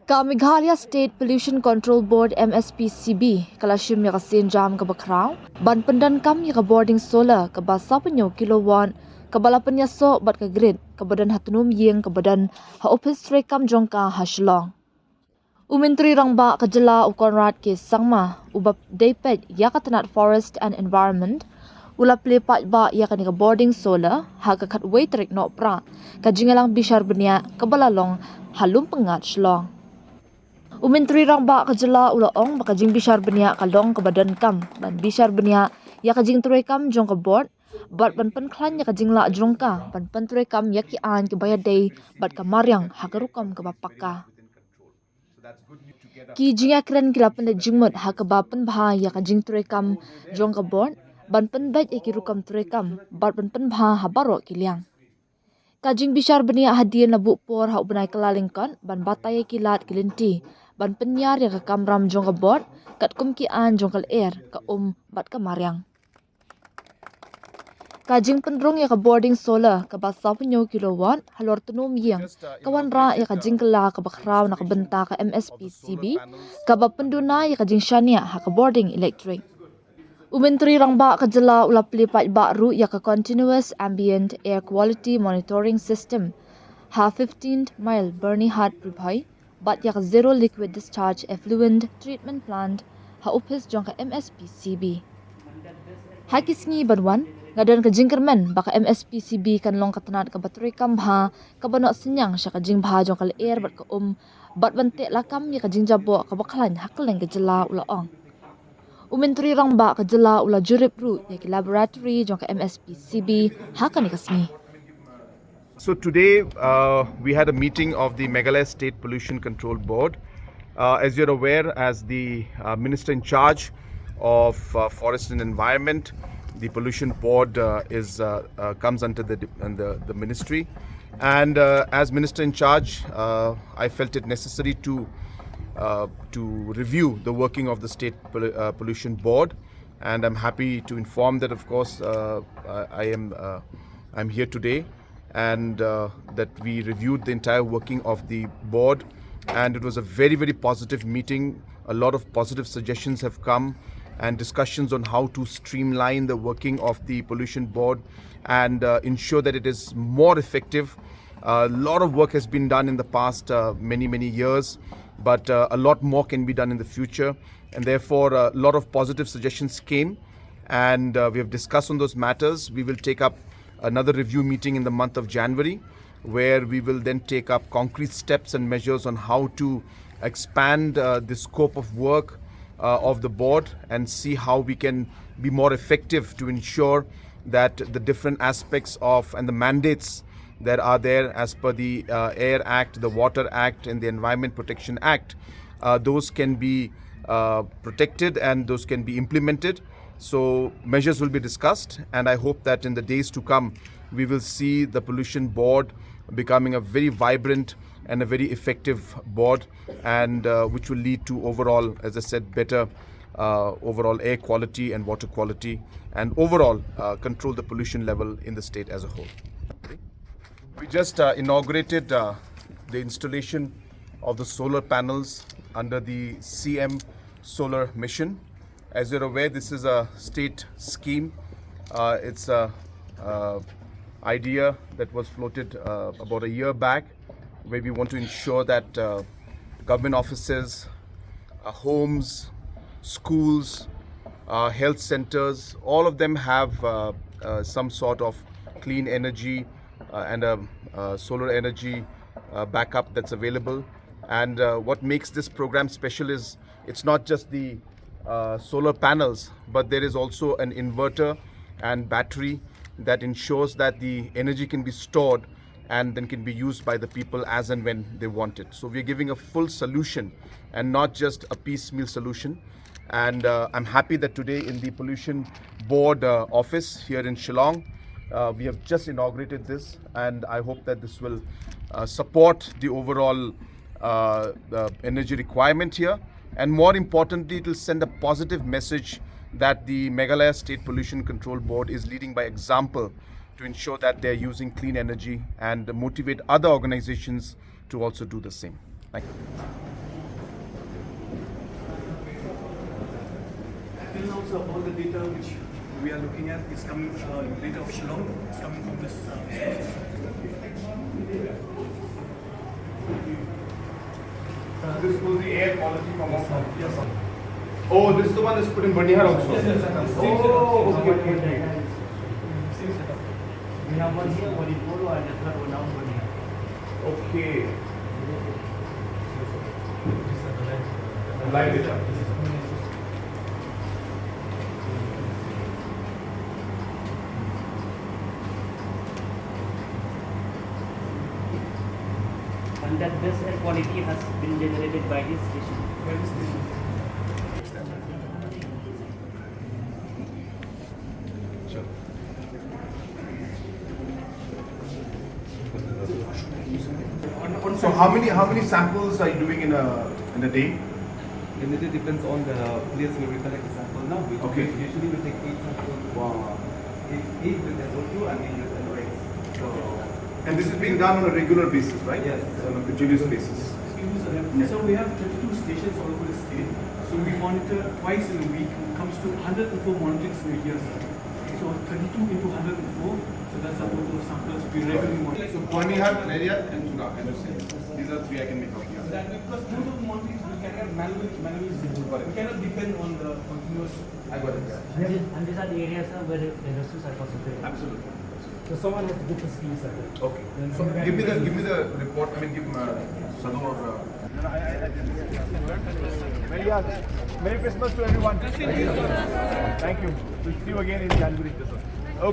Ka Meghalaya State Pollution Control Board MSPCB kalashim ya kasin jam ka bakraw ban pendan kam ya ka boarding solar ka basa penyo kilowatt ka balapan ya so bat ka grid ka badan hatunum yeng ka badan ha office tray kam jongka ha shlong Umentri rangba ka jala u Conrad ke sangma ubap daypet ya ka tanat forest and environment ulap lepat ba ya ka ni ka boarding solar ha ka khatway trek no pra ka jingalang bishar benya ka balalong halum pengat shlong Umentri rangba ka jala ulaong baka jing bishar benya kalong ka badan kam ban bishar benya ya ka jing troy kam jong ka board bat ban pen klan ya ka jing la jong ka ban pen troy kam ya ki an ke bayad day bat ka maryang hagarukam ka bapaka ki jinga kren kila pen jingmot ha ka bapen bha ya ka jing troy kam jong ka board ban pen bait ya ki rukam troy kam bat ban pen bha ha baro kiliang Kajing bishar benia hadian na por ha ubnai kalalingkan ban batay kilat kilinti ban penyar ya ka kamram jong ka bot kat kum ki an jong kal air ka bat ka maryang Kajing pendrong ya ka boarding solar ka basa penyo kilowatt halor tunum yang kawan ra ya ka jingkla ka bakraw na ka benta ka MSPCB ka bapenduna ya ka jing shania ha ka boarding electric Umentri rangba ka jala ulap lipat baru ya ka continuous ambient air quality monitoring system ha 15th mile Bernie Hart Pribhai bat ya ka zero liquid discharge effluent treatment plant ha upis jong ka MSPCB ha kisngi banwan ngadan ka jingkermen baka MSPCB kan long katanat ka battery kam ha ka bano senyang sya ka jing bha jong ka air bat ka bat bante lakam ya ka jing jabo ka baklan hakleng ka jala ulaong Umentri rangba ka jala ula jurip ru ya ki laboratory jong ka MSPCB hakan ni kasmi. So today we had a meeting of the Meghalaya State Pollution Control Board. As you're aware, as the Minister in charge of Forest and Environment, the Pollution Board comes under the ministry. And as Minister in charge, I felt it necessary to review the working of the State Pollution Board, and I'm happy to inform that, of course, I'm here today, and that we reviewed the entire working of the board, and it was a very, very positive meeting. A lot of positive suggestions have come, and discussions on how to streamline the working of the Pollution Board and ensure that it is more effective. A lot of work has been done in the past many years, but a lot more can be done in the future, and therefore a lot of positive suggestions came, and we have discussed on those matters. We will take up another review meeting in the month of January, where we will then take up concrete steps and measures on how to expand the scope of work of the board and see how we can be more effective to ensure that the different aspects of and the mandates that are there as per the Air Act, the Water Act and the Environment Protection Act, those can be protected and those can be implemented. So measures will be discussed, and I hope that in the days to come we will see the Pollution Board becoming a very vibrant and a very effective board, and which will lead to overall, as I said, better overall air quality and water quality, and overall control the pollution level in the state as a whole. We just inaugurated the installation of the solar panels under the CM Solar Mission. As you're aware, this is a state scheme. It's a idea that was floated about a year back, where we want to ensure that government offices, homes, schools, health centers, all of them have some sort of clean energy and a solar energy backup that's available. And what makes this program special is it's not just the solar panels, but there is also an inverter and battery that ensures that the energy can be stored and then can be used by the people as and when they want it. So we're giving a full solution and not just a piecemeal solution. And I'm happy that today in the Pollution Board office here in Shillong, we have just inaugurated this, and I hope that this will support the overall the energy requirement here, and more importantly, it will send a positive message that the Meghalaya State Pollution Control Board is leading by example to ensure that they're using clean energy and motivate other organizations to also do the same. Thank you. also all the data which we are looking at is coming, data of Shillong is coming from this source. This was the air quality from outside. Yes, sir. Oh, this is the one that's put in Banihar also. Yes, yes, sir. Oh, okay. Same setup. We have one here, one in Polo, and the third one down one here. Okay. Live data. And that this air quality has been generated by this station. By this station. Sure. So how many samples are you doing in a day? And it depends on the place where we collect the sample now. Okay. Usually we take 8 samples. Wow. 8 with SO2 and 8 with NOx. So, And this is being done on a regular basis, right? Yes. On a continuous basis. Excuse me, sir. So we have 32 stations all over the state. So we monitor twice in a week. It comes to 104 monitorings in a year, sir. So 32 into 104. So that's the total of samples we regularly monitor. So Banihar, area, and Suga, and these are three I can make out here. That because most of the monitorings we cannot manually do. We cannot depend on the continuous. I got it. And these are the areas where the industries are concentrated. Absolutely. So someone has to do the skills at it. Okay. So give me the report. I mean, give Sadhu or. Merry Christmas to everyone. Thank you. We'll see you again in January.